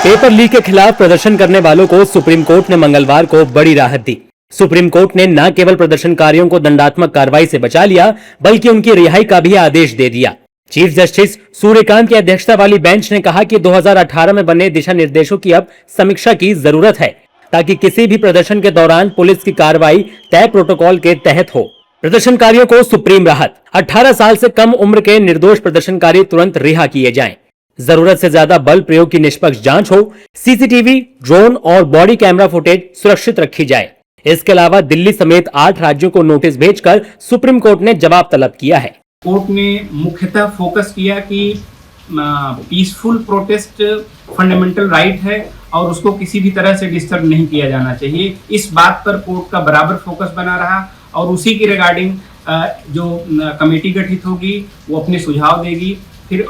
Paper leak के खिलाफ प्रदर्शन करने वालों को सुप्रीम कोर्ट ने मंगलवार को बड़ी राहत दी। सुप्रीम कोर्ट ने न केवल प्रदर्शनकारियों को दंडात्मक कार्रवाई से बचा लिया, बल्कि उनकी रिहाई का भी आदेश दे दिया। चीफ जस्टिस सूर्यकांत की अध्यक्षता वाली बेंच ने कहा कि 2018 में बने दिशा निर्देशों की अब समीक्षा की जरूरत है, ताकि किसी भी प्रदर्शन के दौरान पुलिस की कार्रवाई तय प्रोटोकॉल के तहत हो। प्रदर्शनकारियों को सुप्रीम राहत, 18 साल से कम उम्र के निर्दोष प्रदर्शनकारी तुरंत रिहा किए जाएं। जरूरत से ज्यादा बल प्रयोग की निष्पक्ष जांच हो, सीसीटीवी, ड्रोन और बॉडी कैमरा फुटेज सुरक्षित रखी जाए। इसके अलावा दिल्ली समेत 8 राज्यों को नोटिस भेजकर सुप्रीम कोर्ट ने जवाब तलब किया है। कोर्ट ने मुख्यतः फोकस किया कि पीसफुल प्रोटेस्ट फंडामेंटल राइट है और उसको किसी भी तरह से डिस्टर्ब नहीं किया जाना चाहिए। इस बात पर कोर्ट का बराबर फोकस बना रहा और उसी की रिगार्डिंग जो कमेटी गठित होगी वो अपने सुझाव देगी। फिर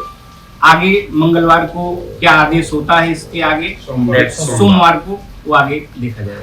आगे मंगलवार को क्या आदेश होता है, इसके आगे सोमवार को वो आगे देखा जाएगा।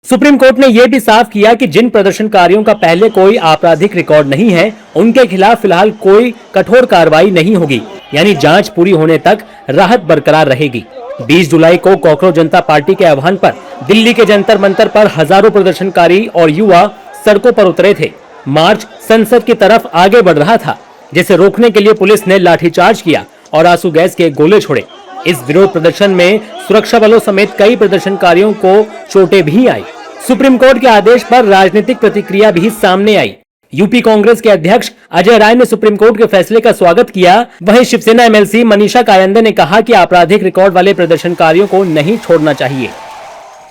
सुप्रीम कोर्ट ने यह भी साफ किया कि जिन प्रदर्शनकारियों का पहले कोई आपराधिक रिकॉर्ड नहीं है, उनके खिलाफ फिलहाल कोई कठोर कार्रवाई नहीं होगी, यानी जांच पूरी होने तक राहत बरकरार रहेगी। 20 जुलाई को कॉकरोच जनता पार्टी के आह्वान पर दिल्ली के जंतर मंतर पर हजारों प्रदर्शनकारी और युवा सड़कों पर उतरे थे। मार्च संसद की तरफ आगे बढ़ रहा था, जिसे रोकने के लिए पुलिस ने लाठीचार्ज किया और आंसू गैस के गोले छोड़े। इस विरोध प्रदर्शन में सुरक्षा बलों समेत कई प्रदर्शनकारियों को चोटें भी आई। सुप्रीम कोर्ट के आदेश पर राजनीतिक प्रतिक्रिया भी सामने आई। यूपी कांग्रेस के अध्यक्ष अजय राय ने सुप्रीम कोर्ट के फैसले का स्वागत किया। वहीं शिवसेना एमएलसी मनीषा कायंदे ने कहा कि आपराधिक रिकॉर्ड वाले प्रदर्शनकारियों को नहीं छोड़ना चाहिए।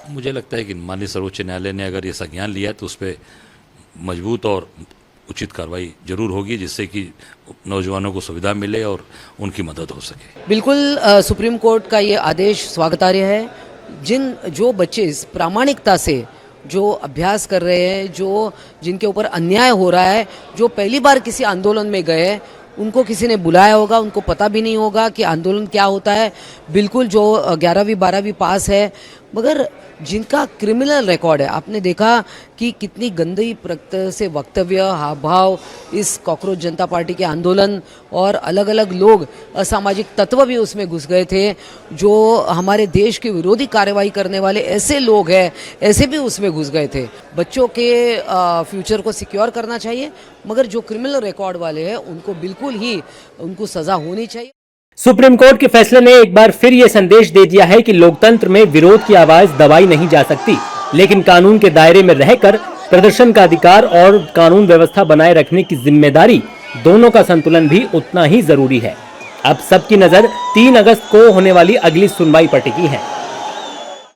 मुझे लगता है कि माननीय सर्वोच्च न्यायालय ने अगर ये संज्ञान लिया तो उस पर मजबूत और उचित कार्रवाई जरूर होगी, जिससे कि नौजवानों को सुविधा मिले और उनकी मदद हो सके। बिल्कुल सुप्रीम कोर्ट का ये आदेश स्वागतार्ह है। जो बच्चे इस प्रामाणिकता से जो अभ्यास कर रहे हैं, जिनके ऊपर अन्याय हो रहा है, जो पहली बार किसी आंदोलन में गए, उनको किसी ने बुलाया होगा, उनको पता भी नहीं होगा कि आंदोलन क्या होता है। बिल्कुल जो 11वीं 12वीं पास है, मगर जिनका क्रिमिनल रिकॉर्ड है, आपने देखा कि कितनी गंदी प्रकृति से वक्तव्य, हाव भाव, इस कॉकरोच जनता पार्टी के आंदोलन और अलग अलग लोग, असामाजिक तत्व भी उसमें घुस गए थे। जो हमारे देश की विरोधी कार्रवाई करने वाले ऐसे लोग हैं, ऐसे भी उसमें घुस गए थे। बच्चों के फ्यूचर को सिक्योर करना चाहिए, मगर जो क्रिमिनल रिकॉर्ड वाले हैं उनको बिल्कुल ही उनको सज़ा होनी चाहिए। सुप्रीम कोर्ट के फैसले ने एक बार फिर ये संदेश दे दिया है कि लोकतंत्र में विरोध की आवाज दबाई नहीं जा सकती, लेकिन कानून के दायरे में रहकर प्रदर्शन का अधिकार और कानून व्यवस्था बनाए रखने की जिम्मेदारी, दोनों का संतुलन भी उतना ही जरूरी है। अब सबकी नजर 3 अगस्त को होने वाली अगली सुनवाई पर टिकी है।